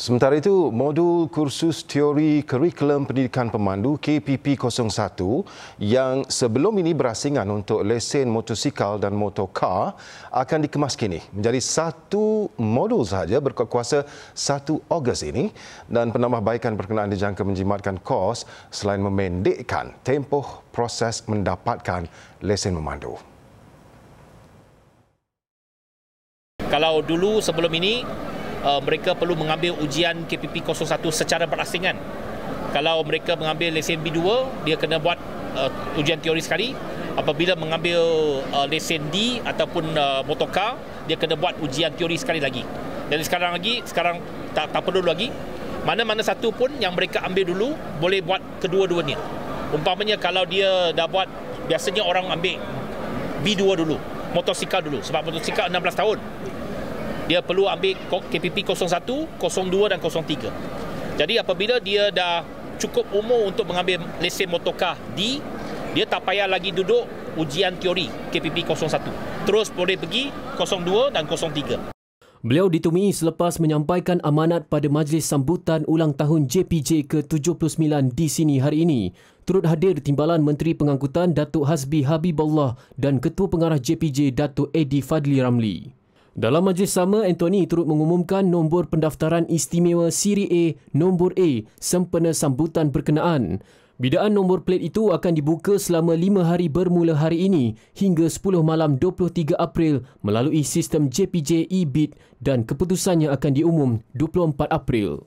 Sementara itu, modul kursus teori kurikulum pendidikan pemandu KPP 01 yang sebelum ini berasingan untuk lesen motosikal dan motorkar akan dikemas kini menjadi satu modul sahaja berkuat kuasa 1 Ogos ini, dan penambahbaikan berkenaan dijangka menjimatkan kos selain memendekkan tempoh proses mendapatkan lesen memandu. Kalau dulu sebelum ini mereka perlu mengambil ujian KPP 01 secara berasingan. Kalau mereka mengambil lesen B2, dia kena buat ujian teori sekali. Apabila mengambil lesen D ataupun motorkar, dia kena buat ujian teori sekali lagi. Jadi sekarang tak perlu lagi. Mana-mana satu pun yang mereka ambil dulu boleh buat kedua-duanya. Umpamanya kalau dia dah buat, biasanya orang ambil B2 dulu, motosikal dulu, sebab motosikal 16 tahun. Dia perlu ambil KPP 01, 02 dan 03. Jadi apabila dia dah cukup umur untuk mengambil lesen motorkar D, dia tak payah lagi duduk ujian teori KPP 01. Terus boleh pergi 02 dan 03. Beliau ditemui selepas menyampaikan amanat pada majlis sambutan ulang tahun JPJ ke-79 di sini hari ini. Turut hadir timbalan Menteri Pengangkutan Datuk Hasbi Habibullah dan Ketua Pengarah JPJ Datuk Eddie Fadli Ramli. Dalam majlis sama, Anthony turut mengumumkan nombor pendaftaran istimewa Siri A nombor A sempena sambutan berkenaan. Bidaan nombor plet itu akan dibuka selama 5 hari bermula hari ini hingga 10 malam 23 April melalui sistem JPJ e-Bid, dan keputusannya akan diumum 24 April.